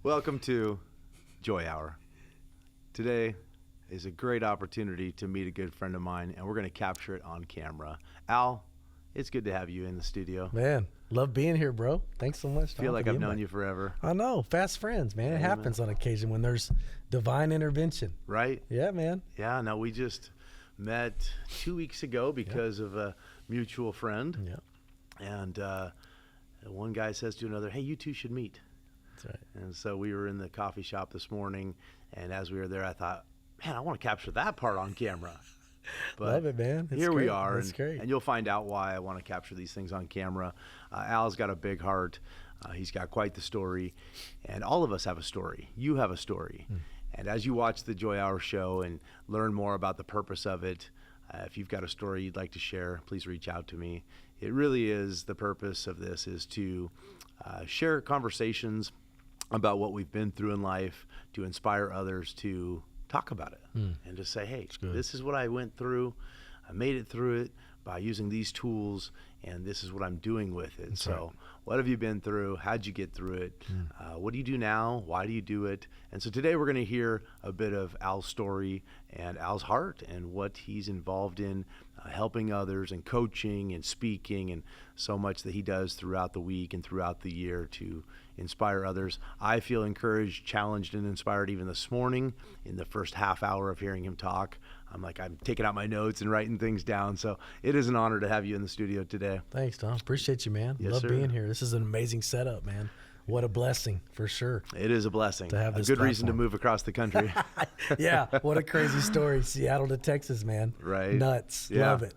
Welcome to Joy Hour. Today is a great opportunity to meet a good friend of mine, and we're going to capture it on camera. Al, it's good to have you in the studio. Man, love being here, bro. Thanks so much. I feel like I've known you forever. I know. Fast friends, man. It happens on occasion when there's divine intervention. Right? Yeah, man. Yeah, no, we just met 2 weeks ago because of a mutual friend. Yeah. And one guy says to another, hey, you two should meet. That's right. And so we were in the coffee shop this morning, and as we were there, I thought, man, I want to capture that part on camera. But love it, man. Here great. we are, That's great. And you'll find out why I want to capture these things on camera. Al's got a big heart. He's got quite the story, and all of us have a story. You have a story. And as you watch the Joy Hour show and learn more about the purpose of it, if you've got a story you'd like to share, please reach out to me. It really is, the purpose of this is to share conversations about what we've been through in life, to inspire others to talk about it and to say, hey, this is what I went through. I made it through it by using these tools, and this is what I'm doing with it. That's so right. What have you been through? How'd you get through it? What do you do now? Why do you do it? And so today we're going to hear a bit of Al's story and Al's heart and what he's involved in, helping others and coaching and speaking and so much that he does throughout the week and throughout the year to inspire others. I feel encouraged, challenged, and inspired even this morning in the first half hour of hearing him talk. I'm taking out my notes and writing things down. So it is an honor to have you in the studio today. Thanks, Tom. Appreciate you, man. Yes, love sir. being here. This is an amazing setup, man. What a blessing, for sure. It is a blessing. To have a this good reason to platform. move across the country. Yeah, what a crazy story. Seattle to Texas, man. Right. Nuts. Yeah. Love it.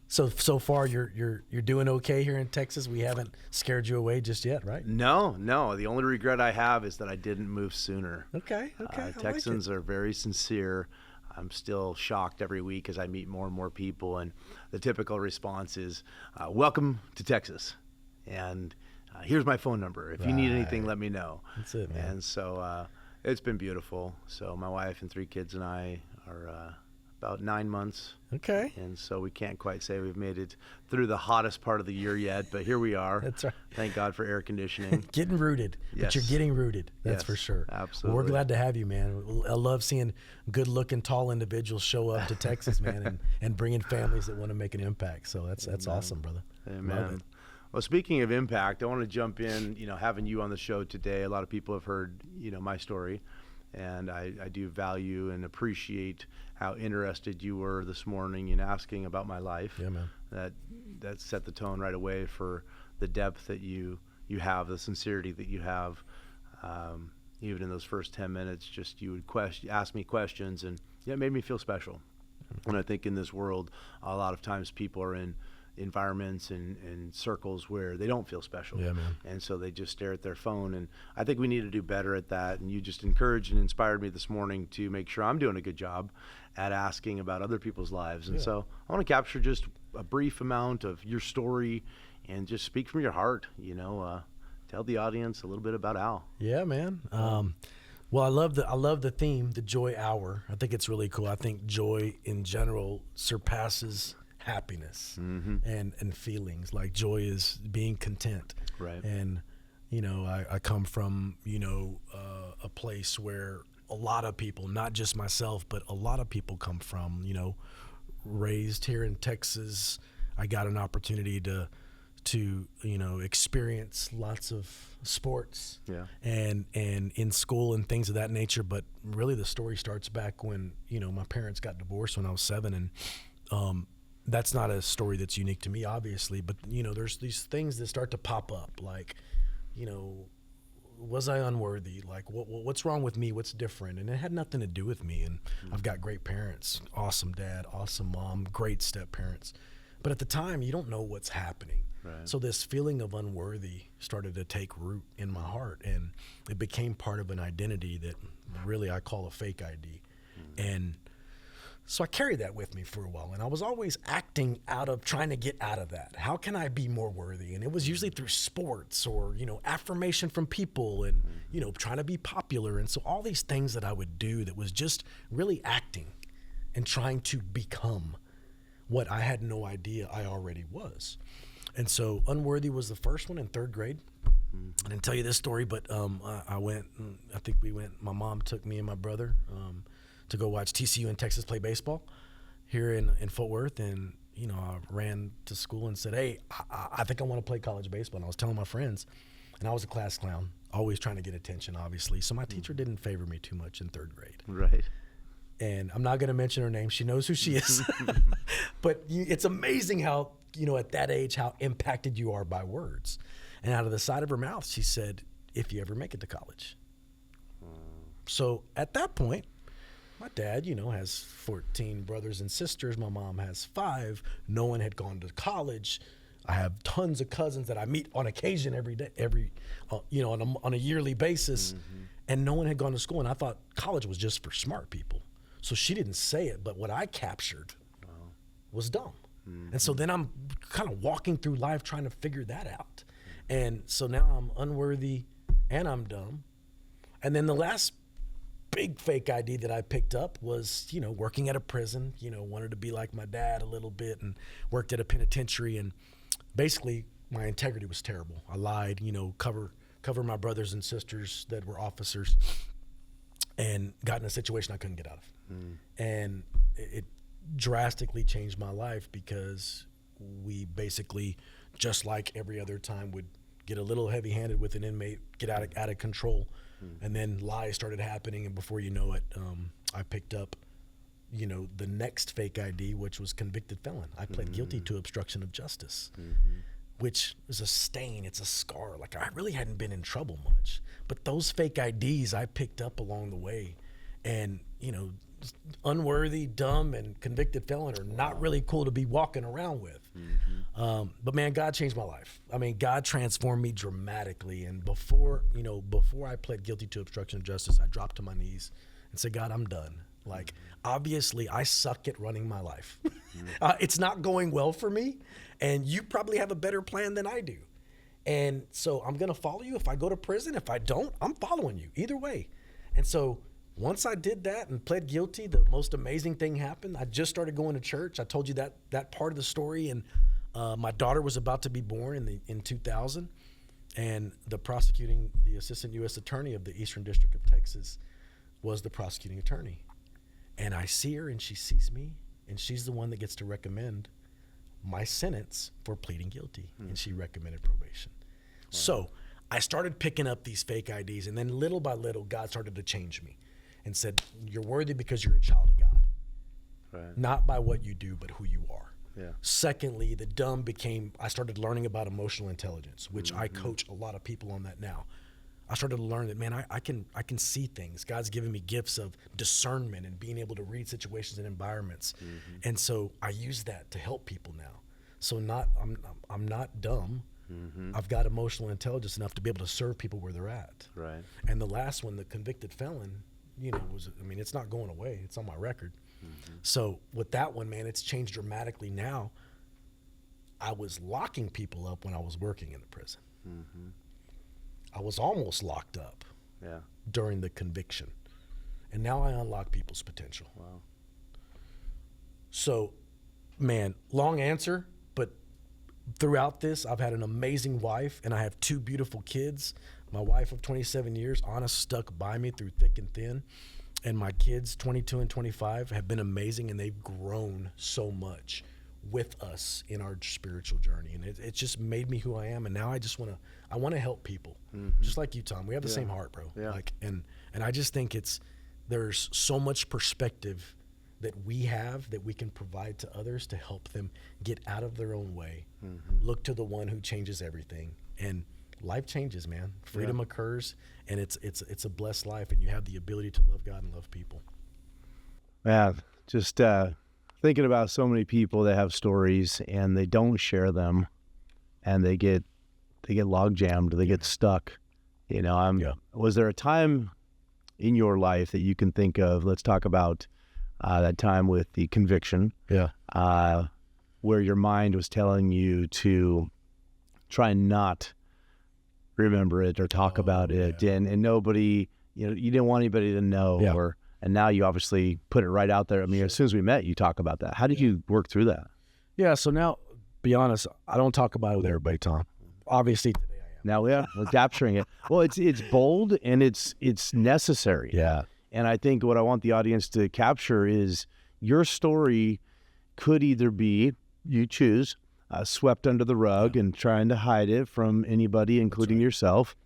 So far you're doing okay here in Texas. We haven't scared you away just yet, right? No. The only regret I have is that I didn't move sooner. Okay. I Texans like it. are very sincere. I'm still shocked every week as I meet more and more people, and the typical response is, welcome to Texas, and here's my phone number. If you need anything, let me know. That's it, man. And so it's been beautiful. So my wife and 3 kids and I are about 9 months. Okay. And so we can't quite say we've made it through the hottest part of the year yet, but here we are. That's right. Thank God for air conditioning. Getting rooted. Yes. But you're getting rooted. That's Yes, for sure. absolutely. Well, we're glad to have you, man. I love seeing good-looking, tall individuals show up to Texas, man, and bringing families that want to make an impact. So that's awesome, brother. Amen. Love it. Well, speaking of impact, I want to jump in, having you on the show today. A lot of people have heard, my story, and I do value and appreciate how interested you were this morning in asking about my life. Yeah, man. That set the tone right away for the depth that you have, the sincerity that you have. Even in those first 10 minutes, just you would ask me questions, and it made me feel special. And I think in this world, a lot of times people are in environments and circles where they don't feel special. Yeah, man. And so they just stare at their phone. And I think we need to do better at that. And you just encouraged and inspired me this morning to make sure I'm doing a good job at asking about other people's lives. And so I want to capture just a brief amount of your story and just speak from your heart, tell the audience a little bit about Al. Yeah, man. Well, I love the theme, the Joy Hour. I think it's really cool. I think joy in general surpasses happiness and feelings. Like joy is being content. Right. And I come from a place where a lot of people, not just myself, but a lot of people come from. Raised here in Texas, I got an opportunity to experience lots of sports and in school and things of that nature. But really the story starts back when my parents got divorced when I was 7, and that's not a story that's unique to me, obviously, but there's these things that start to pop up, like was I unworthy? Like what's wrong with me? What's different? And it had nothing to do with me. And I've got great parents, awesome dad, awesome mom, great step parents. But at the time, you don't know what's happening. Right. So this feeling of unworthy started to take root in my heart, and it became part of an identity that really I call a fake ID. And so I carried that with me for a while, and I was always acting out of trying to get out of that. How can I be more worthy? And it was usually through sports or, affirmation from people and, trying to be popular. And so all these things that I would do that was just really acting and trying to become what I had no idea I already was. And so Unworthy was the first one in third grade. I didn't tell you this story, but I went, my mom took me and my brother to go watch TCU and Texas play baseball here in Fort Worth. And, you know, I ran to school and said, hey, I think I want to play college baseball. And I was telling my friends, and I was a class clown, always trying to get attention, obviously. So my teacher didn't favor me too much in third grade. Right. And I'm not going to mention her name. She knows who she is. But it's amazing how, you know, at that age, how impacted you are by words. And out of the side of her mouth, she said, if you ever make it to college. So at that point, my dad, you know, has 14 brothers and sisters. My mom has 5. No one had gone to college. I have tons of cousins that I meet on occasion every day, on a yearly basis. And no one had gone to school. And I thought college was just for smart people. So she didn't say it, but what I captured was dumb. And so then I'm kind of walking through life trying to figure that out. And so now I'm unworthy and I'm dumb. And then the last big fake ID that I picked up was, you know, working at a prison, you know, wanted to be like my dad a little bit, and worked at a penitentiary. And basically my integrity was terrible. I lied, you know, cover my brothers and sisters that were officers, and got in a situation I couldn't get out of. And it drastically changed my life, because we basically, just like every other time, would get a little heavy-handed with an inmate, get out of control, and then lies started happening, and before you know it, I picked up, you know, the next fake ID, which was convicted felon. I pled guilty to obstruction of justice, which is a stain, it's a scar. Like, I really hadn't been in trouble much, but those fake IDs I picked up along the way, and, you know, unworthy, dumb, and convicted felon are not really cool to be walking around with. But man, God changed my life. I mean, God transformed me dramatically. And before I pled guilty to obstruction of justice, I dropped to my knees and said, God, I'm done. Like, obviously I suck at running my life. It's not going well for me, and you probably have a better plan than I do. And so I'm going to follow you. If I go to prison, if I don't, I'm following you either way. And so once I did that and pled guilty, the most amazing thing happened. I just started going to church. I told you that part of the story. And my daughter was about to be born in 2000. And the assistant U.S. attorney of the Eastern District of Texas was the prosecuting attorney. And I see her, and she sees me, and she's the one that gets to recommend my sentence for pleading guilty. And she recommended probation. Wow. So I started picking up these fake IDs, and then little by little, God started to change me and said, you're worthy because you're a child of God. Right. Not by what you do, but who you are. Yeah. Secondly, the dumb became, I started learning about emotional intelligence, which I coach a lot of people on that now. I started to learn that, man, I can see things. God's given me gifts of discernment and being able to read situations and environments. And so I use that to help people now. So I'm not dumb. I've got emotional intelligence enough to be able to serve people where they're at. Right. And the last one, the convicted felon, you know, it's not going away. It's on my record. So with that one, man, it's changed dramatically now. I was locking people up when I was working in the prison. I was almost locked up during the conviction. And now I unlock people's potential. Wow. So, man, long answer, but throughout this, I've had an amazing wife, and I have 2 beautiful kids. My wife of 27 years, Anna, stuck by me through thick and thin. And my kids, 22 and 25, have been amazing, and they've grown so much with us in our spiritual journey. And it just made me who I am. And now I want to help people, just like you, Tom. We have the same heart, bro. Yeah. Like, and I just think there's so much perspective that we have that we can provide to others to help them get out of their own way. Look to the one who changes everything, and life changes, man. Freedom occurs, and it's a blessed life, and you have the ability to love God and love people. Man, just thinking about so many people that have stories and they don't share them, and they get log jammed, they get stuck. You know, was there a time in your life that you can think of? Let's talk about that time with the conviction. Where your mind was telling you to try and not remember it or talk about it, and nobody, you know, you didn't want anybody to know, and now you obviously put it right out there. I mean, as soon as we met, you talk about that. How did you work through that? Yeah. So now, be honest, I don't talk about it with everybody, Tom. Obviously, today I am. Now, yeah, we're capturing it. Well, it's bold and it's necessary. Yeah. And I think what I want the audience to capture is your story could either be, you choose, swept under the rug and trying to hide it from anybody, including yourself,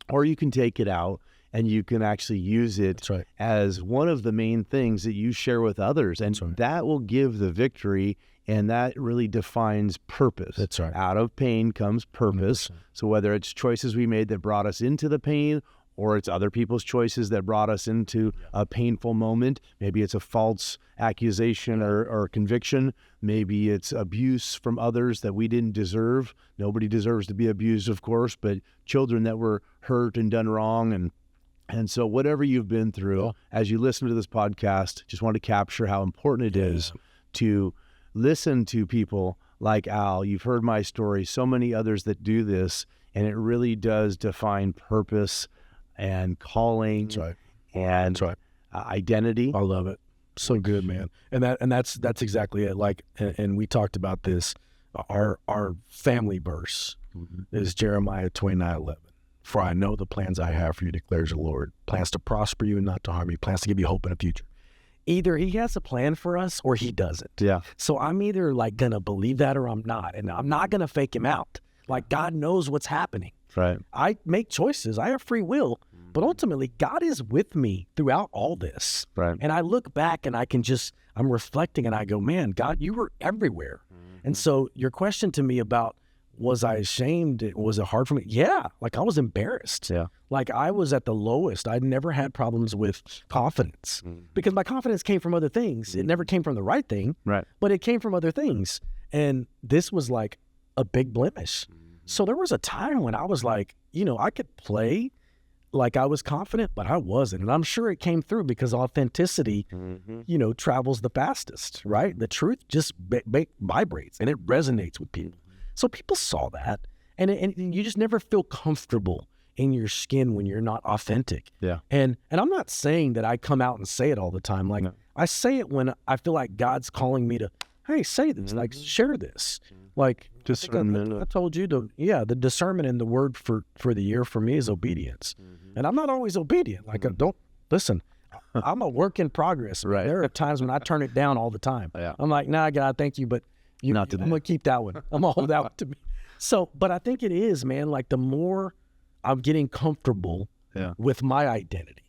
or you can take it out and you can actually use it as one of the main things that you share with others. And that will give the victory, and that really defines purpose. That's right. Out of pain comes purpose. 100%. So whether it's choices we made that brought us into the pain, or it's other people's choices that brought us into a painful moment. Maybe it's a false accusation or conviction. Maybe it's abuse from others that we didn't deserve. Nobody deserves to be abused, of course, but children that were hurt and done wrong. And so whatever you've been through, as you listen to this podcast, just want to capture how important it is to listen to people like Al. You've heard my story, so many others that do this, and it really does define purpose and calling and identity. I love it. So good, man. And that's exactly it. Like, and we talked about this. Our family verse is Jeremiah 29:11. For I know the plans I have for you, declares the Lord. Plans to prosper you and not to harm you. Plans to give you hope in the future. Either he has a plan for us or he doesn't. Yeah. So I'm either like going to believe that or I'm not. And I'm not going to fake him out. Like, God knows what's happening. Right. I make choices. I have free will. But ultimately, God is with me throughout all this. Right. And I look back and I'm reflecting and I go, man, God, you were everywhere. And so your question to me about, was I ashamed? Was it hard for me? Yeah. Like, I was embarrassed. Yeah. Like, I was at the lowest. I'd never had problems with confidence because my confidence came from other things. It never came from the right thing, but it came from other things. And this was like a big blemish. So there was a time when I was like, I could play like I was confident, but I wasn't. And I'm sure it came through because authenticity, travels the fastest, right? The truth just vibrates and it resonates with people. So people saw that. And you just never feel comfortable in your skin when you're not authentic. Yeah. And I'm not saying that I come out and say it all the time. Like, I say it when I feel like God's calling me to, hey, say this, like, share this. Like, discernment. I told you the discernment and the word for the year for me is obedience. And I'm not always obedient. Like, don't listen. I'm a work in progress. Right. There are times when I turn it down all the time. Yeah. I'm like, nah, God, thank you, but not today. I'm gonna keep that one. I'm gonna hold that one to me. So, but I think it is, man. Like, the more I'm getting comfortable with my identity,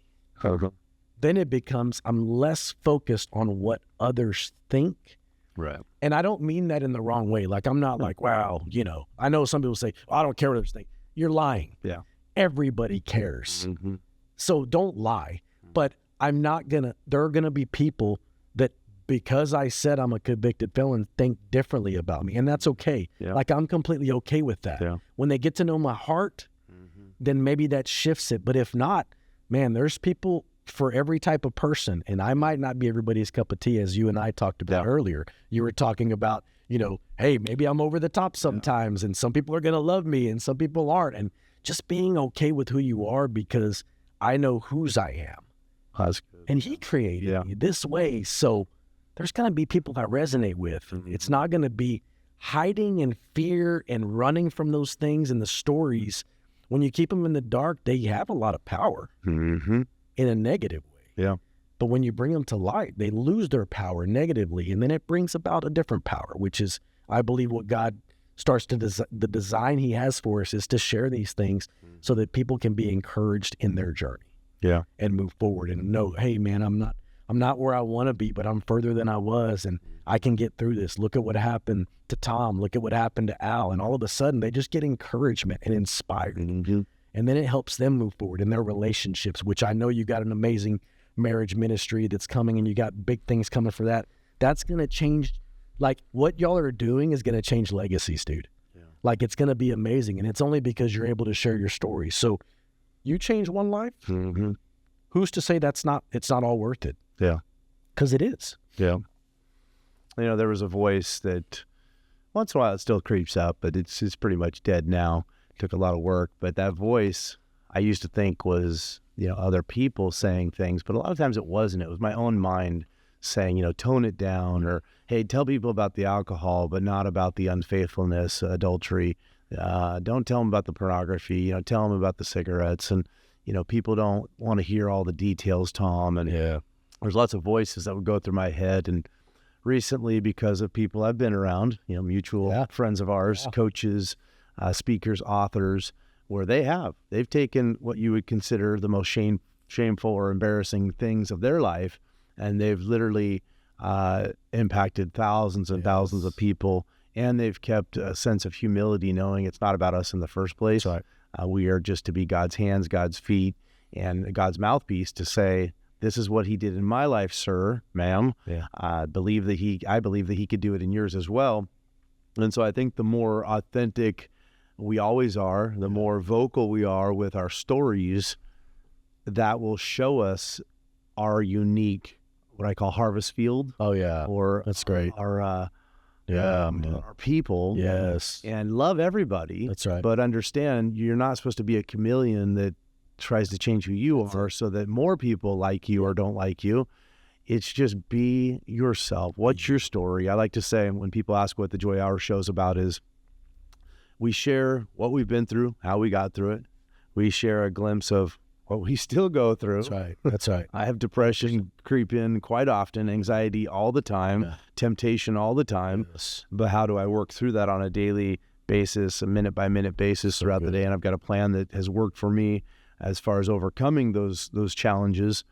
then it becomes I'm less focused on what others think. Right. And I don't mean that in the wrong way. Like, I'm not like, wow, I know some people say, I don't care what others think. You're lying. Yeah. Everybody cares. So don't lie. But there are going to be people that, because I said I'm a convicted felon, think differently about me. And that's okay. Yeah. Like, I'm completely okay with that. Yeah. When they get to know my heart, then maybe that shifts it. But if not, man, there's people for every type of person. And I might not be everybody's cup of tea, as you and I talked about earlier. You were talking about, hey, maybe I'm over the top sometimes and some people are going to love me and some people aren't. And just being okay with who you are because I know whose I am. That's good. And he created me this way. So there's going to be people that resonate with. It's not going to be hiding in fear and running from those things and the stories. When you keep them in the dark, they have a lot of power. In a negative way. Yeah. But when you bring them to light, they lose their power negatively. And then it brings about a different power, which is, I believe, what God starts to the design he has for us is to share these things so that people can be encouraged in their journey. Yeah. And move forward and know, hey, man, I'm not where I want to be, but I'm further than I was. And I can get through this. Look at what happened to Tom. Look at what happened to Al. And all of a sudden, they just get encouragement and inspired. And then it helps them move forward in their relationships, which I know you got an amazing marriage ministry that's coming and you got big things coming for that. That's going to change. Like, what y'all are doing is going to change legacies, dude. Yeah. Like, it's going to be amazing. And it's only because you're able to share your story. So you change one life. Who's to say it's not all worth it? Yeah. Because it is. Yeah. There was a voice that once in a while it still creeps up, but it's pretty much dead now. Took a lot of work, but that voice I used to think was, other people saying things, but a lot of times it wasn't. It was my own mind saying, tone it down, or, hey, tell people about the alcohol, but not about the unfaithfulness, adultery. Don't tell them about the pornography, tell them about the cigarettes. And, people don't want to hear all the details, Tom. And there's lots of voices that would go through my head. And recently, because of people I've been around, mutual friends of ours, coaches, speakers, authors, where they've taken what you would consider the most shameful or embarrassing things of their life, and they've literally impacted thousands and thousands of people, and they've kept a sense of humility, knowing it's not about us in the first place. That's right. We are just to be God's hands, God's feet, and God's mouthpiece to say, this is what he did in my life, sir, ma'am. I believe that he could do it in yours as well. And so I think the more authentic we always are, the more vocal we are with our stories, that will show us our unique, what I call harvest field. Oh yeah. Or that's great. Our people. Yes. And love everybody. That's right. But understand, you're not supposed to be a chameleon that tries to change who you are so that more people like you or don't like you. It's just be yourself. What's your story? I like to say, when people ask what the Joy Hour show's about, is we share what we've been through, how we got through it. We share a glimpse of what we still go through. That's right. That's right. I have depression creep in quite often, anxiety all the time, temptation all the time. Yes. But how do I work through that on a daily basis, a minute by minute basis throughout the day? And I've got a plan that has worked for me as far as overcoming those challenges.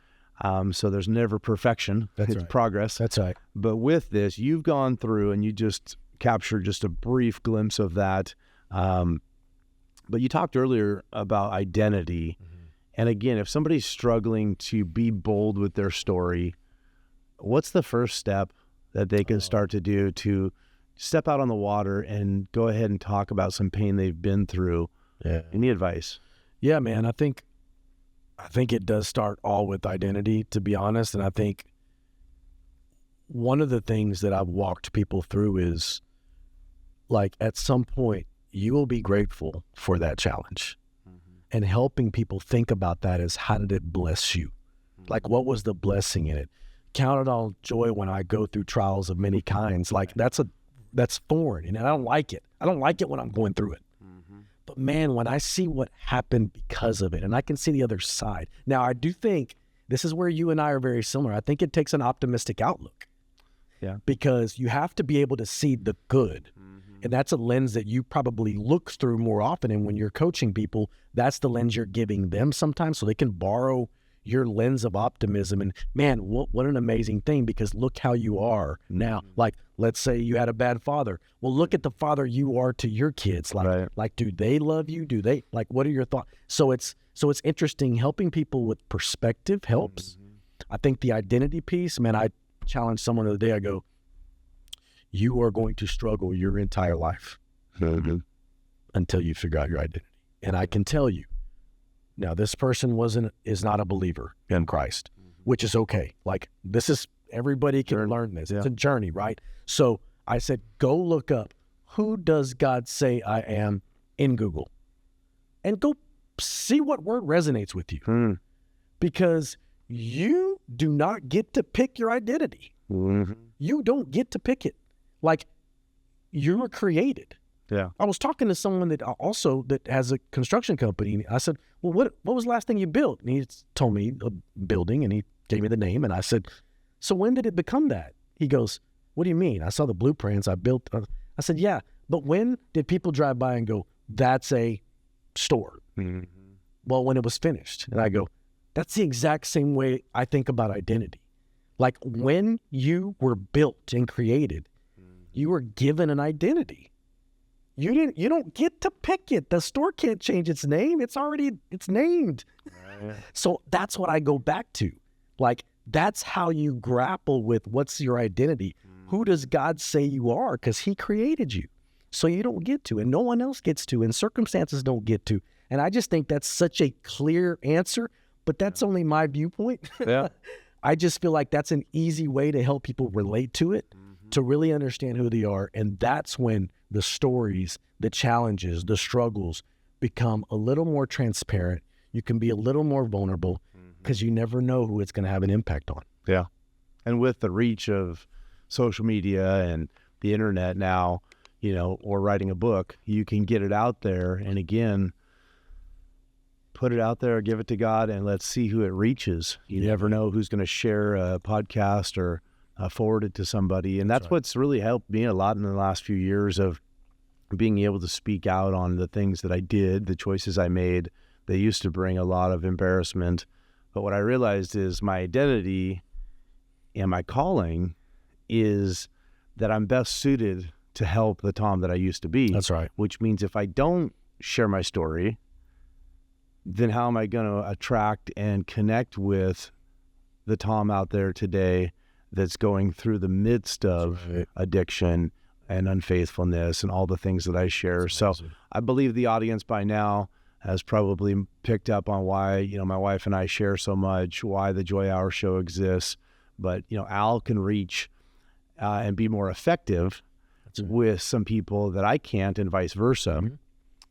So there's never perfection. It's progress. That's right. But with this, you've gone through and you just captured just a brief glimpse of that. But you talked earlier about identity. And again, if somebody's struggling to be bold with their story, what's the first step that they can start to do to step out on the water and go ahead and talk about some pain they've been through? Any advice? Yeah, man, I think it does start all with identity, to be honest. And I think one of the things that I've walked people through is, like, at some point, you will be grateful for that challenge. And helping people think about that is, how did it bless you? Like, what was the blessing in it? Count it all joy when I go through trials of many kinds. Like, that's foreign, and I don't like it. I don't like it when I'm going through it. But man, when I see what happened because of it, and I can see the other side. Now, I do think this is where you and I are very similar. I think it takes an optimistic outlook. Because you have to be able to see the good. And that's a lens that you probably look through more often. And when you're coaching people, that's the lens you're giving them sometimes, so they can borrow your lens of optimism. And man, what an amazing thing, because look how you are now. Like, let's say you had a bad father. Well, look at the father you are to your kids. Like, do they love you? Do they, like, what are your thoughts? So it's interesting. Helping people with perspective helps. I think the identity piece, man, I challenged someone the other day. I go, you are going to struggle your entire life until you figure out your identity. And I can tell you, now this person is not a believer in Christ, which is okay. Like, this is, everybody can learn this. It's a journey, right? So I said, go look up, who does God say I am, in Google, and go see what word resonates with you. Because you do not get to pick your identity. You don't get to pick it. Like, you were created. I was talking to someone that has a construction company. I said, well, what was the last thing you built? And he told me a building, and he gave me the name. And I said, so when did it become that? He goes, what do you mean? I saw the blueprints. I built. I said, yeah, but when did people drive by and go, that's a store? Well, when it was finished. And I go, that's the exact same way I think about identity. Like, when you were built and created, you were given an identity. You don't get to pick it. The store can't change its name. It's named. So that's what I go back to. Like, that's how you grapple with what's your identity. Who does God say you are? Because he created you. So you don't get to, and no one else gets to, and circumstances don't get to. And I just think that's such a clear answer, but that's only my viewpoint. I just feel like that's an easy way to help people relate to it, to really understand who they are. And that's when the stories, the challenges, the struggles become a little more transparent. You can be a little more vulnerable, because you never know who it's going to have an impact on. And with the reach of social media and the internet now, or writing a book, you can get it out there. And again, put it out there, give it to God, and let's see who it reaches. You never know who's going to share a podcast or forward it to somebody. And that's what's really helped me a lot in the last few years of being able to speak out on the things that I did, the choices I made. They used to bring a lot of embarrassment. But what I realized is my identity and my calling is that I'm best suited to help the Tom that I used to be. That's right. Which means if I don't share my story, then how am I going to attract and connect with the Tom out there today that's going through the midst of addiction and unfaithfulness and all the things that I share? So I believe the audience by now has probably picked up on why, my wife and I share so much, why the Joy Hour show exists. But, Al can reach and be more effective with some people that I can't, and vice versa. Mm-hmm.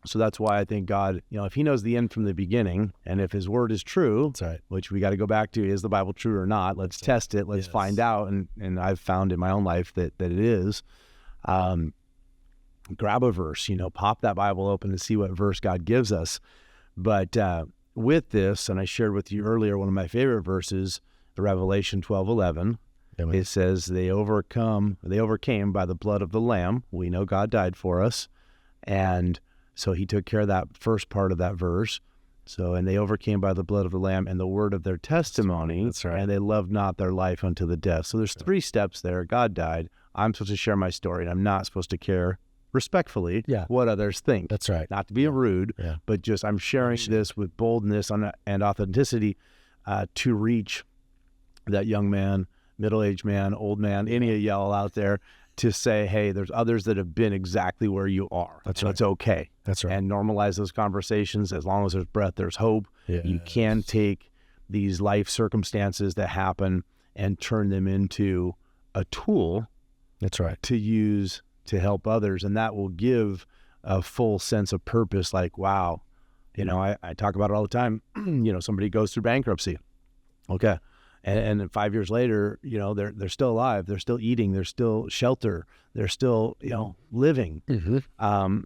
So that's why I think God, if he knows the end from the beginning, and if his word is true, which we got to go back to, is the Bible true or not? Let's test it. Let's find out. And I've found in my own life that it is. Grab a verse, pop that Bible open and see what verse God gives us. But with this, and I shared with you earlier, one of my favorite verses, Revelation 12:11. It says they overcame by the blood of the Lamb. We know God died for us. And so he took care of that first part of that verse. And they overcame by the blood of the Lamb and the word of their testimony. That's right. And they loved not their life unto the death. So there's 3 steps there. God died. I'm supposed to share my story, and I'm not supposed to care, respectfully, what others think. That's right. Not to be rude, but just I'm sharing this with boldness and authenticity to reach that young man, middle-aged man, old man, any of y'all out there, to say, hey, there's others that have been exactly where you are. That's right. It's okay. That's right. And normalize those conversations. As long as there's breath, there's hope. Yes. You can take these life circumstances that happen and turn them into a tool. That's right. To use to help others. And that will give a full sense of purpose. Like, wow, I talk about it all the time. Somebody goes through bankruptcy. Okay. And 5 years later, they're still alive. They're still eating. They're still shelter. They're still, living. Mm-hmm.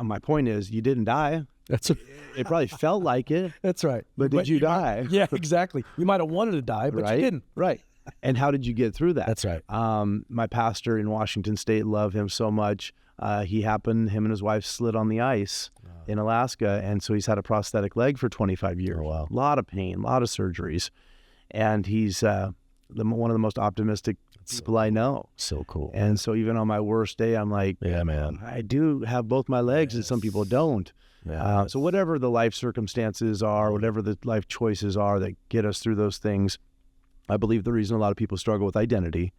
My point is, you didn't die. It probably felt like it. That's right. But did you die? Yeah, exactly. You might have wanted to die, but you didn't. Right. And how did you get through that? That's right. My pastor in Washington State, love him so much. Him and his wife slid on the ice in Alaska. And so he's had a prosthetic leg for 25 years. Oh, wow. A lot of pain, a lot of surgeries. And he's one of the most optimistic people I know. So cool. And so even on my worst day, I'm like, yeah, man, I do have both my legs, and some people don't. Yeah. So whatever the life circumstances are, whatever the life choices are that get us through those things, I believe the reason a lot of people struggle with identity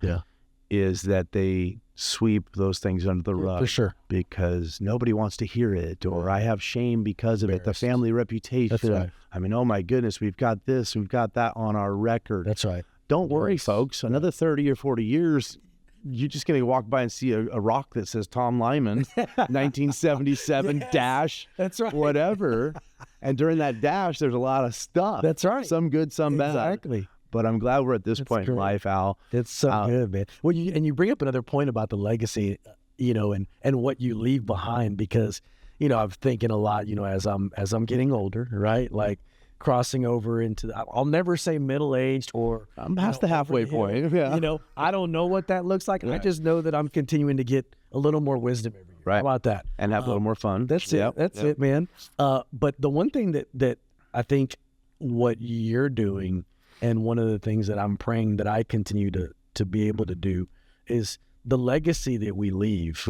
is that they sweep those things under the rug. For sure. Because nobody wants to hear it, or I have shame because of it, the family reputation. That's right. I mean, oh my goodness, we've got this, we've got that on our record. That's right. Don't worry, folks. Another 30 or 40 years, you're just going to walk by and see a rock that says Tom Lyman, 1977 dash, that's right, whatever. And during that dash, there's a lot of stuff. That's right. Some good, some bad. Exactly. But I'm glad we're at this point in life, Al. It's so good, man. Well, you bring up another point about the legacy, and what you leave behind, because, I'm thinking a lot, as I'm getting older, right? Like crossing over into, I'll never say middle-aged, or I'm past the halfway point. Yeah. I don't know what that looks like. Right. I just know that I'm continuing to get a little more wisdom every year. Right. How about that? And have a little more fun. That's it. That's it, man. But the one thing that I think what you're doing, and one of the things that I'm praying that I continue to be able to do, is the legacy that we leave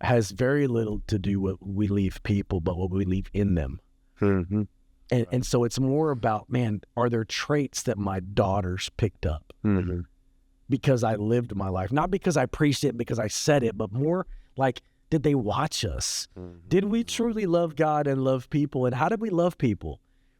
has very little to do with what we leave people, but what we leave in them. Mm-hmm. And so it's more about, man, are there traits that my daughters picked up because I lived my life? Not because I preached it, because I said it, but more like, did they watch us? Did we truly love God and love people? And how did we love people?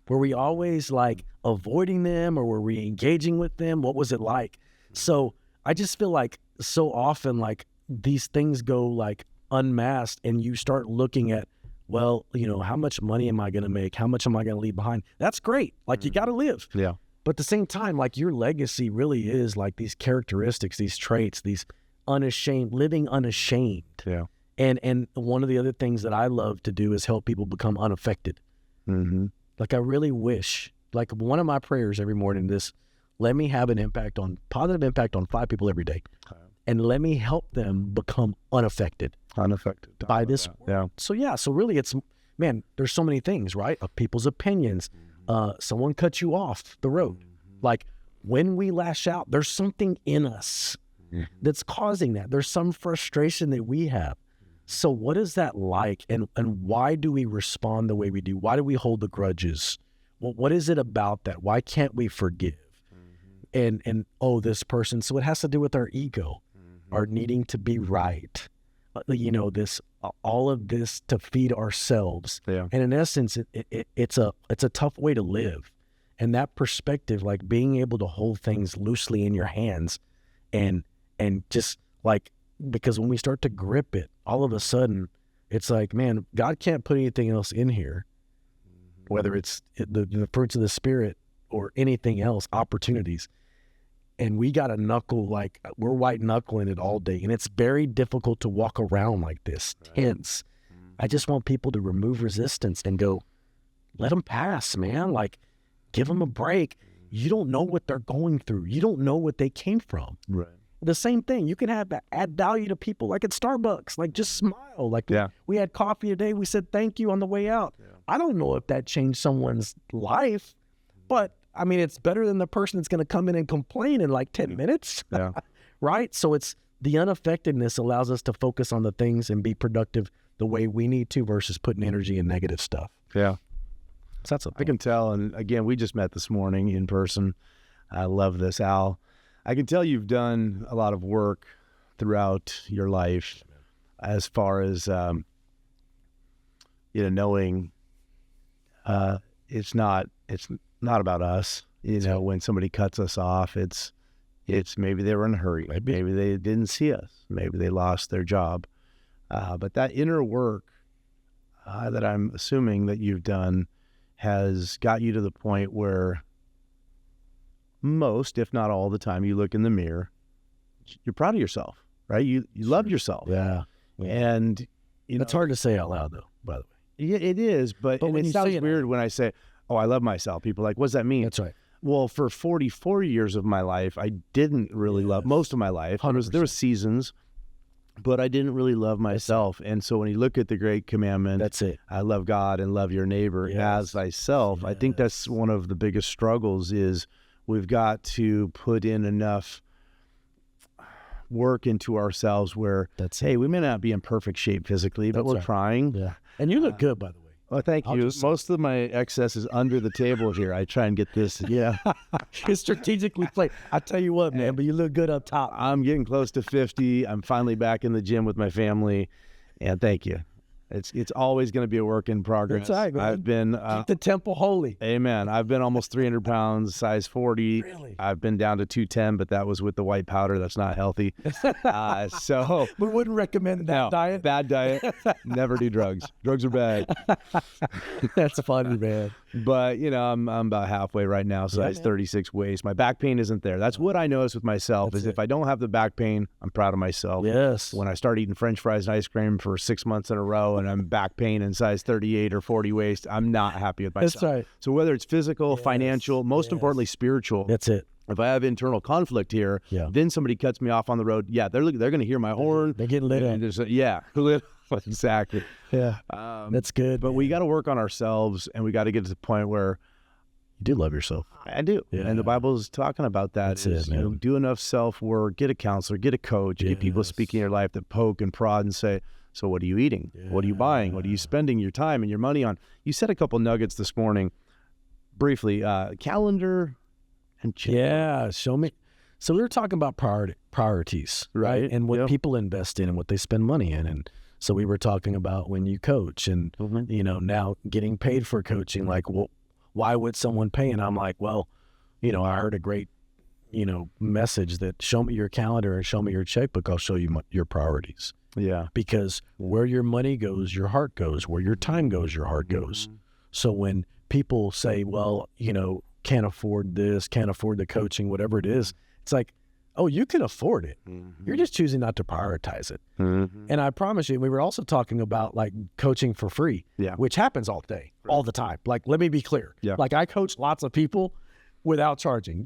Were we always like avoiding them, or were we engaging with them? What was it like? So I just feel like so often, like, these things go like unmasked, and you start looking at, well, how much money am I going to make? How much am I going to leave behind? That's great. Like, you got to live. Yeah. But at the same time, like your legacy really is like these characteristics, these traits, these living unashamed. Yeah. And one of the other things that I love to do is help people become unaffected. Mm-hmm. Like I really wish, like one of my prayers every morning is, let me have positive impact on 5 people every day. And let me help them become unaffected by this. Yeah. So really it's, man, there's so many things, right? Of people's opinions. Someone cuts you off the road. Like when we lash out, there's something in us that's causing that. There's some frustration that we have. So what is that like? And why do we respond the way we do? Why do we hold the grudges? Well, what is it about that? Why can't we forgive? And this person. So it has to do with our ego, our needing to be right. All of this to feed ourselves. Yeah. And in essence, it's a tough way to live. And that perspective, like being able to hold things loosely in your hands and just like, because when we start to grip it, all of a sudden it's like, man, God can't put anything else in here, whether it's the fruits of the Spirit or anything else, opportunities. And we got to we're white knuckling it all day. And it's very difficult to walk around like this, tense. I just want people to remove resistance and go, let them pass, man. Like, give them a break. You don't know what they're going through. You don't know what they came from. Right. The same thing. You can add value to people like at Starbucks. Like, just smile. Like, we had coffee today. We said thank you on the way out. Yeah. I don't know if that changed someone's life, but I mean, it's better than the person that's going to come in and complain in like 10 minutes. Yeah. Right? So it's the unaffectedness allows us to focus on the things and be productive the way we need to versus putting energy in negative stuff. Yeah. So that's I can tell. And again, we just met this morning in person. I love this, Al. I can tell you've done a lot of work throughout your life as far as, knowing it's not about us. When somebody cuts us off, it's maybe they were in a hurry. Maybe they didn't see us. Maybe they lost their job. But that inner work that I'm assuming that you've done has got you to the point where most, if not all the time, you look in the mirror, you're proud of yourself, right? You love yourself. Yeah. And it's hard to say out loud though, by the way. Yeah, it is. But when it sounds weird when I say, oh, I love myself. People are like, what does that mean? That's right. Well, for 44 years of my life, I didn't really love most of my life. There were seasons, but I didn't really love myself. And so when you look at the great commandment, that's it. I love God and love your neighbor as thyself. Yes. I think that's one of the biggest struggles is we've got to put in enough work into ourselves where, hey, we may not be in perfect shape physically, but we're trying. Yeah. And you look good, by the way. Well, thank you. Most of my excess is under the table here. I try and get this. Yeah. It's strategically placed. I tell you what, man, but you look good up top. I'm getting close to 50. I'm finally back in the gym with my family. And thank you. It's always going to be a work in progress. That's right, man. I've been keep the temple holy. Amen. I've been almost 300 pounds, size 40. Really? I've been down to 210, but that was with the white powder. That's not healthy. So we wouldn't recommend that diet. Bad diet. Never do drugs. Drugs are bad. That's funny, man. But I'm about halfway right now, size 36 waist. My back pain isn't there. That's what I notice with myself. If I don't have the back pain, I'm proud of myself. Yes. When I start eating French fries and ice cream for 6 months in a row, and I'm back pain in size 38 or 40 waist, I'm not happy with myself. That's right. So whether it's physical, financial, most importantly spiritual. That's it. If I have internal conflict here, then somebody cuts me off on the road. Yeah, they're going to hear my horn. They're getting lit up. Exactly. Yeah, that's good. But we got to work on ourselves, and we got to get to the point where you do love yourself. I do. Yeah. And the Bible is talking about that. That's it, man. Do enough self-work, get a counselor, get a coach, get people speaking in your life that poke and prod and say, so what are you eating? Yeah. What are you buying? What are you spending your time and your money on? You said a couple nuggets this morning, briefly, calendar and check. Yeah, show me. So we were talking about priorities, right? And what people invest in and what they spend money in. And so we were talking about when you coach and, now getting paid for coaching, like, well, why would someone pay? And I'm like, well, I heard a great, message that show me your calendar and show me your checkbook. I'll show you your priorities. Yeah. Because where your money goes, your heart goes. Where your time goes, your heart goes. So when people say, well, can't afford this, can't afford the coaching, whatever it is. It's like, oh, you can afford it. You're just choosing not to prioritize it. And I promise you, we were also talking about like coaching for free, which happens all day, all the time. Like, let me be clear. Like, I coach lots of people without charging.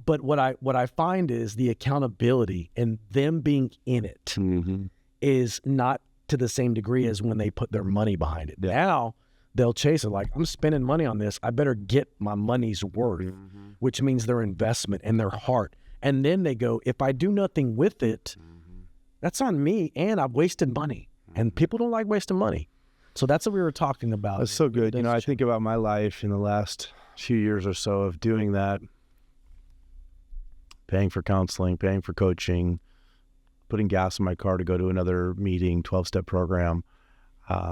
But what I find is the accountability and them being in it is not to the same degree as when they put their money behind it. Now they'll chase it like, I'm spending money on this. I better get my money's worth, which means their investment and their heart. And then they go, if I do nothing with it, that's on me, and I've wasted money. And people don't like wasting money. So that's what we were talking about. That's so good. You know, I think about my life in the last few years or so of doing that, paying for counseling, paying for coaching, putting gas in my car to go to another meeting, 12-step program.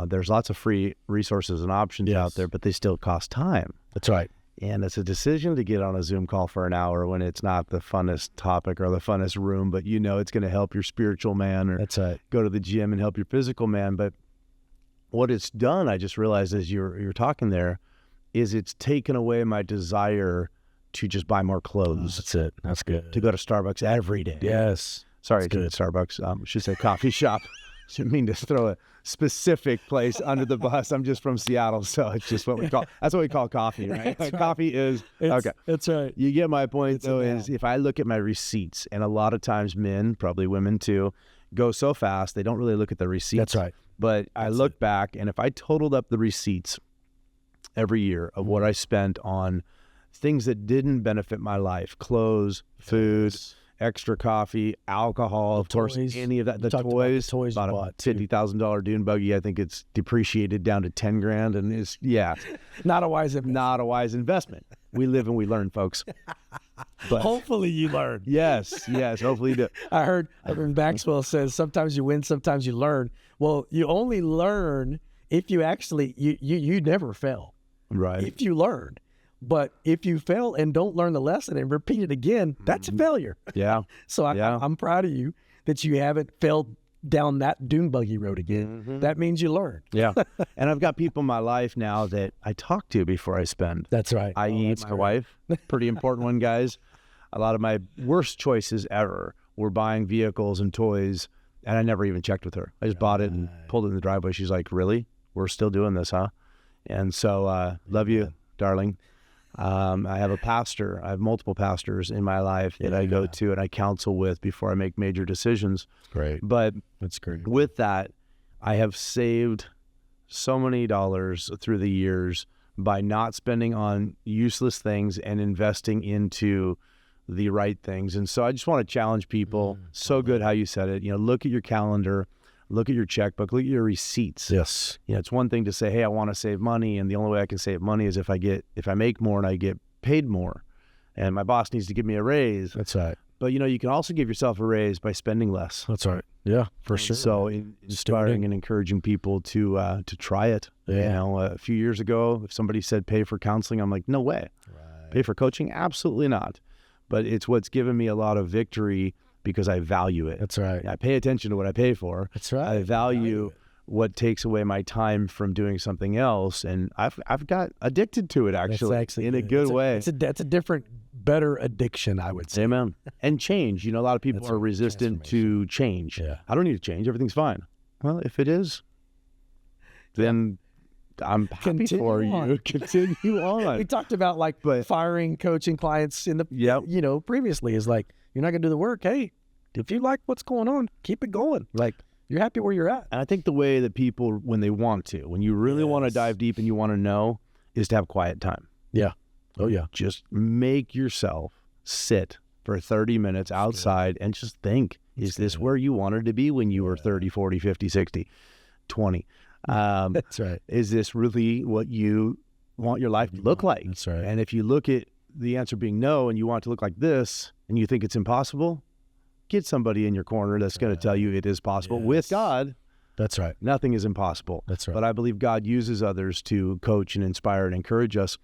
There's lots of free resources and options out there, but they still cost time. That's right. And it's a decision to get on a Zoom call for an hour when it's not the funnest topic or the funnest room, but you know it's going to help your spiritual man, or that's right, go to the gym and help your physical man. But what it's done, I just realized as you're talking there, is it's taken away my desire to just buy more clothes. That's it. That's good. To go to Starbucks every day. Yes. Sorry, to Starbucks. I should say coffee shop. Didn't mean to throw a specific place under the bus. I'm just from Seattle, so it's just what we call. That's what we call coffee, right? Right. Coffee is okay. That's right. You get my point, though. Is if I look at my receipts, and a lot of times men, probably women too, go so fast they don't really look at the receipts. That's right. But I look back, and if I totaled up the receipts every year of what I spent on things that didn't benefit my life, clothes, food, extra coffee, alcohol, of course, any of that, the toys, about a $50,000 dune buggy. I think it's depreciated down to 10 grand, and it's not a wise investment. We live and we learn, folks. But hopefully you learn. Yes, hopefully you do. I heard Maxwell says sometimes you win, sometimes you learn. Well, you only learn if you actually you never fail. Right. If you learn. But if you fail and don't learn the lesson and repeat it again, that's a failure. Yeah. So I'm proud of you that you haven't failed down that dune buggy road again. That means you learned. Yeah. And I've got people in my life now that I talk to before I spend. That's right. I.e. my wife. Pretty important one, guys. A lot of my worst choices ever were buying vehicles and toys, and I never even checked with her. I just bought it and pulled it in the driveway. She's like, really? We're still doing this, huh? And so love you, darling. I have a pastor. I have multiple pastors in my life that I go to and I counsel with before I make major decisions. Great. But that's great. With that, I have saved so many dollars through the years by not spending on useless things and investing into the right things. And so I just want to challenge people. So good how you said it. You know, look at your calendar. Look at your checkbook, look at your receipts. Yes. You know, it's one thing to say, hey, I want to save money. And the only way I can save money is if I make more and I get paid more and my boss needs to give me a raise. That's right. But, you know, you can also give yourself a raise by spending less. That's right. Yeah, for sure. So inspiring and encouraging people to try it. Yeah. You know, a few years ago, if somebody said pay for counseling, I'm like, no way. Right. Pay for coaching? Absolutely not. But it's what's given me a lot of victory because I value it. That's right. I pay attention to what I pay for. That's right. I value what takes away my time from doing something else, and I've got addicted to it actually in a good way. It's a different, better addiction, I would say. Amen. And change. You know, a lot of people are resistant to change. Yeah. I don't need to change. Everything's fine. Well, if it is, then I'm happy for you. Continue on. We talked about firing coaching clients in the previously is like, you're not gonna do the work. Hey, if you like what's going on, keep it going. Like, you're happy where you're at. And I think the way that people, when they want to, when you really want to dive deep and you want to know, is to have quiet time. Yeah. Oh yeah. Just make yourself sit for 30 minutes outside and just think, is this where you wanted to be when you were 30, 40, 50, 60, 20? That's right. Is this really what you want your life to look like? That's right. And if you look at the answer being no, and you want it to look like this, and you think it's impossible, get somebody in your corner that's going to tell you it is possible. Yes. With God, that's right. Nothing is impossible. That's right. But I believe God uses others to coach and inspire and encourage us.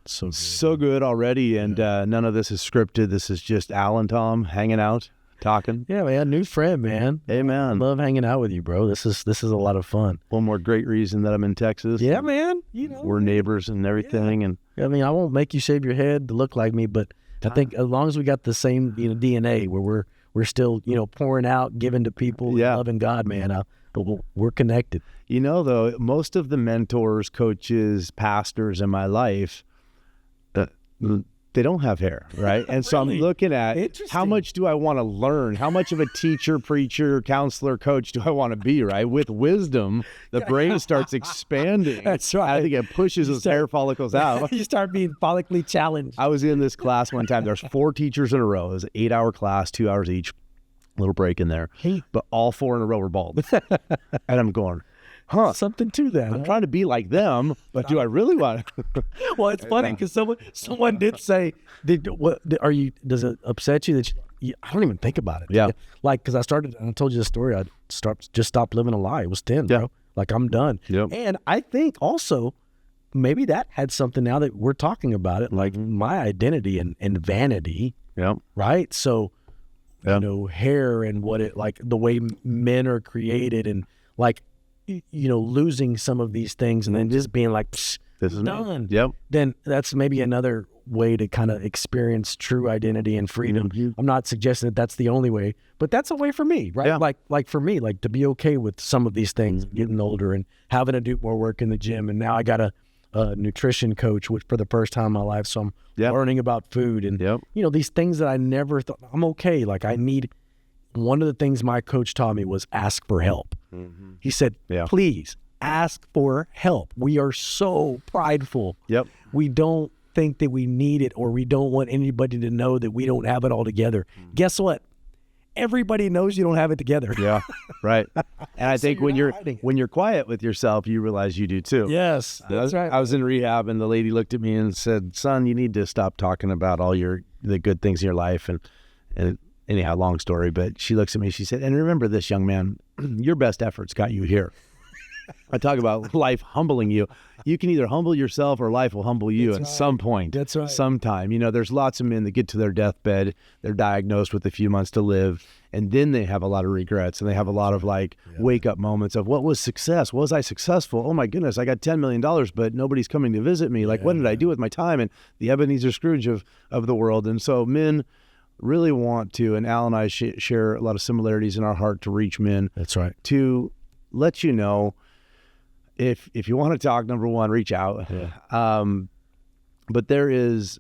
So good already, and none of this is scripted. This is just Al and Tom hanging out, talking. Yeah, man. New friend, man. Hey, man. Love hanging out with you, bro. This is a lot of fun. One more great reason that I'm in Texas. Yeah, man. You know, We're neighbors and everything. And I mean, I won't make you shave your head to look like me, but I think as long as we got the same, DNA where we're still, pouring out, giving to people, and loving God, man, we're connected. Though, most of the mentors, coaches, pastors in my life, they don't have hair, right? And so I'm looking at how much do I want to learn? How much of a teacher, preacher, counselor, coach do I want to be, right? With wisdom, the brain starts expanding. That's right. I think it pushes those hair follicles out. You start being follically challenged. I was in this class one time. There's 4 teachers in a row. It was an 8-hour class, 2 hours each. Little break in there. But all 4 in a row were bald. And I'm going, something to that. I'm trying to be like them, but do I really want to? Well, it's funny because someone did say, does it upset you that I don't even think about it. Yeah. Like, because I told you the story, I just stopped living a lie. It was 10, bro. Like, I'm done. Yep. And I think also maybe that had something, now that we're talking about it, like my identity and vanity. Yep. Right? So, hair and the way men are created, and like, losing some of these things and then just being like, this is done. Me. Yep. Then that's maybe another way to kind of experience true identity and freedom. Mm-hmm. I'm not suggesting that that's the only way, but that's a way for me, right? Yeah. Like for me, like to be okay with some of these things, getting older and having to do more work in the gym. And now I got a nutrition coach, which for the first time in my life. So I'm learning about food and, these things that I never thought. I'm okay. Like one of the things my coach taught me was ask for help. Mm-hmm. He said, please ask for help. We are so prideful. Yep. We don't think that we need it, or we don't want anybody to know that we don't have it all together. Guess what? Everybody knows you don't have it together. Yeah, right. And I think when you're quiet with yourself, you realize you do too. Yes, that's right. I was in rehab, and the lady looked at me and said, "Son, you need to stop talking about all the good things in your life." And anyhow, long story, but she looks at me, she said, "And remember this, young man, your best efforts got you here." I talk about life humbling you. You can either humble yourself or life will humble you at some point. That's right. Sometime. There's lots of men that get to their deathbed, they're diagnosed with a few months to live, and then they have a lot of regrets, and they have a lot of wake up moments of, what was success? Was I successful? Oh my goodness, I got $10 million, but nobody's coming to visit me. What did I do with my time? And the Ebenezer Scrooge of the world. And so men really want to, and Al and I share a lot of similarities in our heart to reach men. That's right. To let you know, if you want to talk, number one, reach out. Yeah. But there's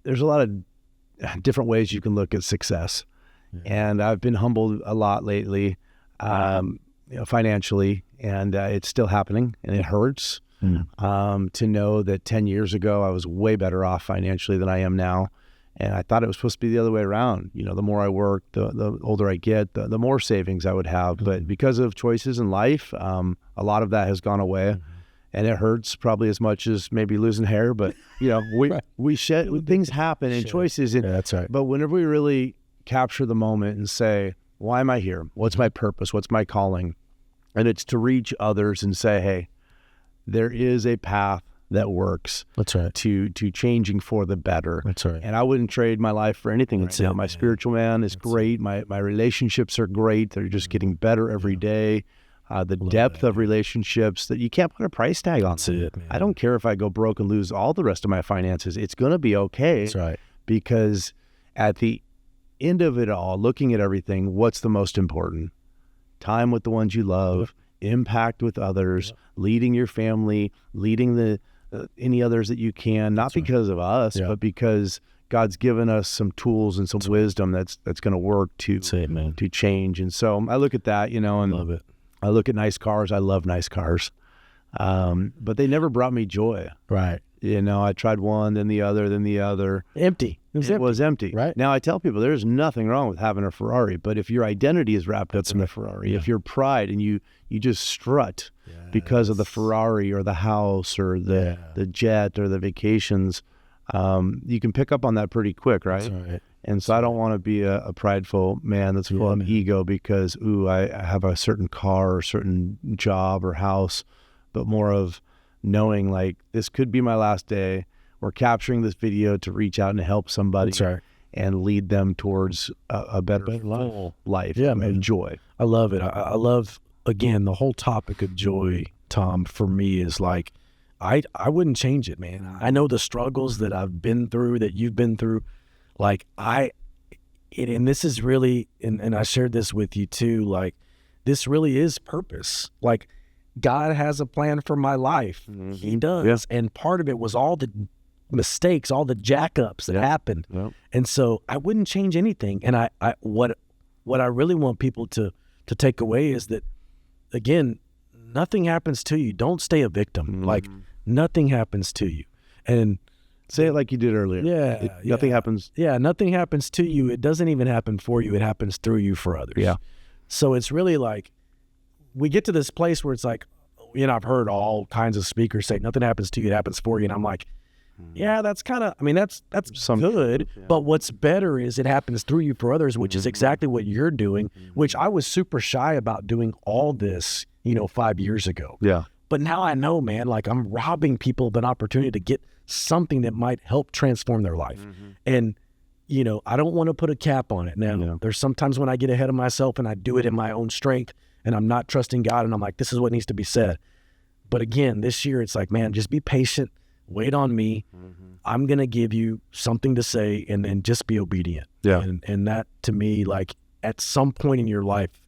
a lot of different ways you can look at success. Yeah. And I've been humbled a lot lately, financially, and it's still happening, and it hurts to know that 10 years ago I was way better off financially than I am now. And I thought it was supposed to be the other way around. The more I work, the older I get, the more savings I would have. Mm-hmm. But because of choices in life, a lot of that has gone away. Mm-hmm. And it hurts probably as much as maybe losing hair. But, we shed, things happen and choices. And, that's right. But whenever we really capture the moment and say, why am I here? What's my purpose? What's my calling? And it's to reach others and say, hey, there is a path that works. That's right. To changing for the better. That's right. And I wouldn't trade my life for anything right now. My spiritual man is great. My relationships are great. They're just getting better every day. The depth of relationships that you can't put a price tag on. That's it, man. I don't care if I go broke and lose all the rest of my finances. It's going to be okay. That's right. Because at the end of it all, looking at everything, what's the most important? Time with the ones you love, impact with others, leading your family, leading any others that you can, not because of us, but because God's given us some tools and some wisdom that's going to work to change. And so I look at that, and love it. I look at nice cars. I love nice cars, but they never brought me joy. Right. I tried one, then the other. Empty. It was empty. Right. Now I tell people there's nothing wrong with having a Ferrari, but if your identity is wrapped up in the Ferrari, if your pride and you just strut because of the Ferrari or the house or the jet or the vacations, you can pick up on that pretty quick, right? That's right. And so I don't want to be a prideful man that's full of ego because, I have a certain car or certain job or house, but more of knowing this could be my last day. We're capturing this video to reach out and help somebody. That's right. and lead them towards a better full life of joy. I love it. I love, again, the whole topic of joy, Tom, for me is like, I wouldn't change it, man. I know the struggles that I've been through, that you've been through. Like and this is really, and I shared this with you too, like this really is purpose. Like God has a plan for my life. Mm-hmm. He does. Yeah. And part of it was all the mistakes, all the jack-ups that happened. Yep. And so I wouldn't change anything. And what I really want people to take away is that, again, nothing happens to you. Don't stay a victim. Mm-hmm. Like nothing happens to you. And say it like you did earlier. Nothing happens. Yeah, nothing happens to you. It doesn't even happen for you. It happens through you for others. Yeah. So it's really like, we get to this place where it's like, I've heard all kinds of speakers say nothing happens to you, it happens for you. And I'm like, yeah, that's kind of, that's good. Yeah. But what's better is it happens through you for others, which is exactly what you're doing, which I was super shy about doing all this, 5 years ago. Yeah. But now I know, man, like I'm robbing people of an opportunity to get something that might help transform their life. And, I don't want to put a cap on it. Now, there's sometimes when I get ahead of myself and I do it in my own strength and I'm not trusting God and I'm like, this is what needs to be said. But again, this year it's like, man, just be patient, wait on me. I'm going to give you something to say and then just be obedient. Yeah. And that to me, like at some point in your life,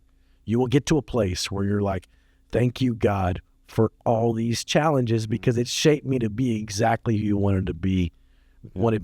you will get to a place where you're like, thank you, God, for all these challenges because it shaped me to be exactly who you wanted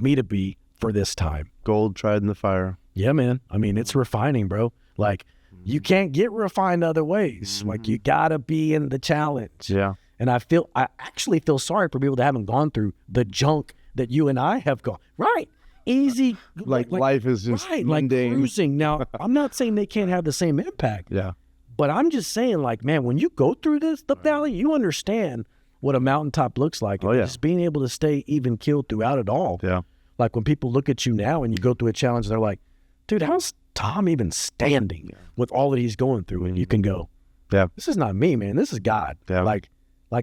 me to be for this time. Gold tried in the fire. Yeah, man. It's refining, bro. Like you can't get refined other ways. Like you gotta be in the challenge. Yeah. And I actually feel sorry for people that haven't gone through the junk that you and I have gone. Right. Easy. Like life is just right, mundane. Like cruising. Now, I'm not saying they can't have the same impact. Yeah. But I'm just saying, like, man, when you go through the valley, you understand what a mountaintop looks like. And just being able to stay even keeled throughout it all. Yeah. Like when people look at you now and you go through a challenge, they're like, dude, how's Tom even standing with all that he's going through? And you can go, this is not me, man. This is God. Yeah. Like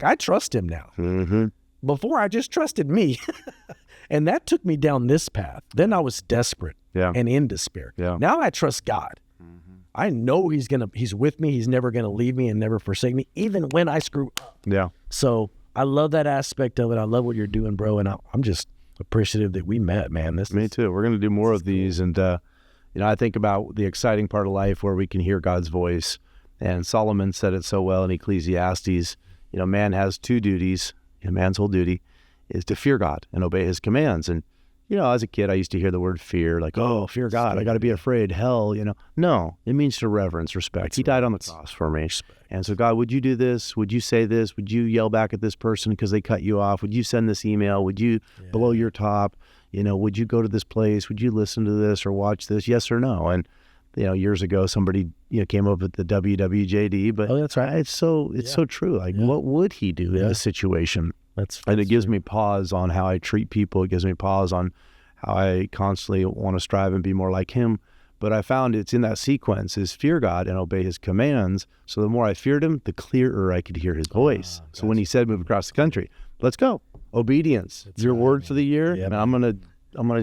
I trust him now. Before I just trusted me. And that took me down this path. Then I was desperate and in despair. Yeah. Now I trust God. I know he's with me. He's never going to leave me and never forsake me, even when I screw up. Yeah. So I love that aspect of it. I love what you're doing, bro. And I'm just appreciative that we met, man. Me too. We're going to do more of these. And, I think about the exciting part of life where we can hear God's voice. And Solomon said it so well in Ecclesiastes. Man has two duties. Man's whole duty is to fear God and obey his commands. And, as a kid, I used to hear the word fear, like, oh, fear God, I got to be afraid, hell, No, it means to reverence, respect. He died on the cross for me. And so, God, would you do this? Would you say this? Would you yell back at this person because they cut you off? Would you send this email? Would you blow your top? Would you go to this place? Would you listen to this or watch this? Yes or no? And, years ago, somebody, came up with the WWJD, but that's right. It's so true. Like, what would he do in this situation? And it gives me pause on how I treat people. It gives me pause on how I constantly want to strive and be more like him. But I found it's in that sequence is fear God and obey his commands. So the more I feared him, the clearer I could hear his voice. So when he said move across the country, let's go. Obedience. That's your word for the year. And I'm gonna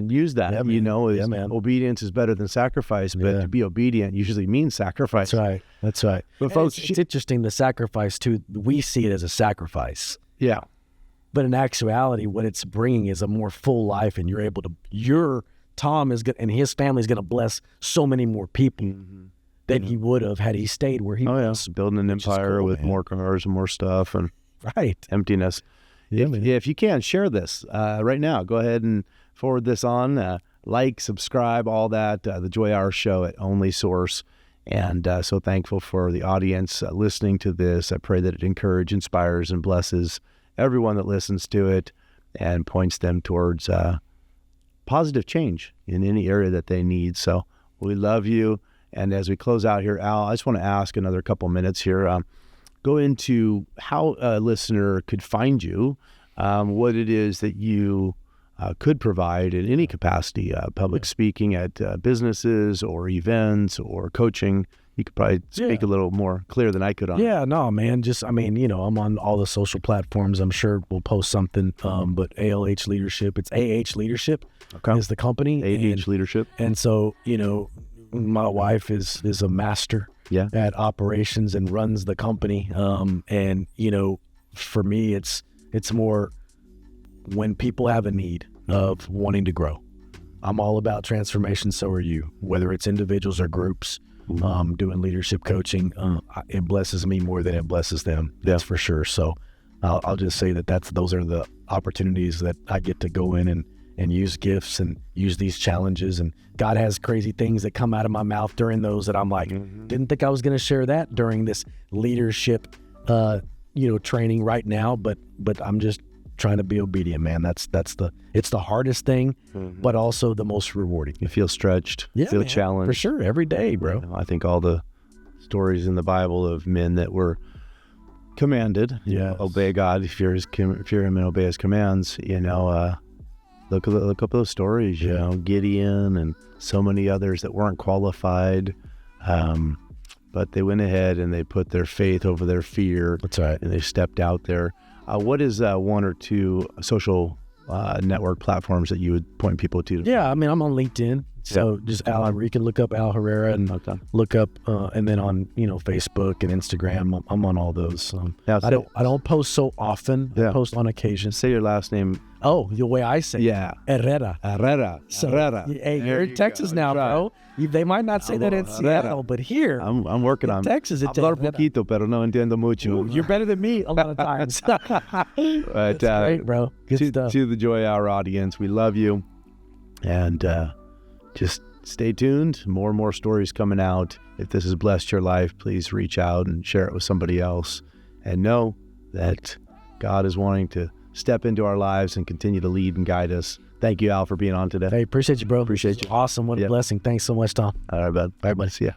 use that. Obedience is better than sacrifice, but to be obedient usually means sacrifice. That's right. But folks, it's interesting, the sacrifice too. We see it as a sacrifice. Yeah. But in actuality, what it's bringing is a more full life, and Tom is good, and his family is going to bless so many more people than he would have had he stayed where he was. Building an empire with more cars and more stuff and emptiness. Yeah, if you can, share this right now. Go ahead and forward this on. Like, subscribe, all that. The Joy Hour Show at Only Source. And so thankful for the audience listening to this. I pray that it encourages, inspires, and blesses everyone that listens to it and points them towards positive change in any area that they need. So we love you. And as we close out here, Al, I just want to ask another couple minutes here. Go into how a listener could find you, what it is that you could provide in any capacity, public speaking at businesses or events or coaching. You could probably speak a little more clear than I could on. Yeah, no, man. Just, I mean, you know, I'm on all the social platforms. I'm sure we'll post something. But ALH Leadership, it's AH Leadership is the company. AH Leadership. And so, you know, my wife is a master at operations and runs the company. And, you know, for me, it's more when people have a need of wanting to grow. I'm all about transformation. So are you, whether it's individuals or groups. Doing leadership coaching, it blesses me more than it blesses them. That's for sure. So I'll just say those are the opportunities that I get to go in and use gifts and use these challenges. And God has crazy things that come out of my mouth during those that I'm like, didn't think I was going to share that during this leadership, training right now. But I'm just trying to be obedient, man. It's the hardest thing, but also the most rewarding. You feel stretched, feel challenged. For sure, every day, bro. You know, I think all the stories in the Bible of men that were commanded, obey God, fear Him and obey His commands. You know, look up those stories. You know, Gideon and so many others that weren't qualified, but they went ahead and they put their faith over their fear. That's right. And they stepped out there. What is one or two social network platforms that you would point people to? Yeah, I mean, I'm on LinkedIn. So just Al, you can look up Al Herrera and look up, and then on, Facebook and Instagram, I'm on all those. I don't post so often. I post on occasion. Say your last name. Oh, the way I say it. Herrera. So, Herrera. Hey, you're in Texas now, bro. They might not say that in Seattle, but here. I'm working on Texas. Hablar poquito, pero no entiendo mucho. Ooh, you're better than me a lot of times. But, that's great, bro. Good stuff. To the Joy Hour audience, we love you. And just stay tuned. More and more stories coming out. If this has blessed your life, please reach out and share it with somebody else. And know that God is wanting to step into our lives and continue to lead and guide us. Thank you, Al, for being on today. Hey, appreciate you, bro. Appreciate you. Awesome. What a blessing. Thanks so much, Tom. All right, bud. All right, buddy. See ya.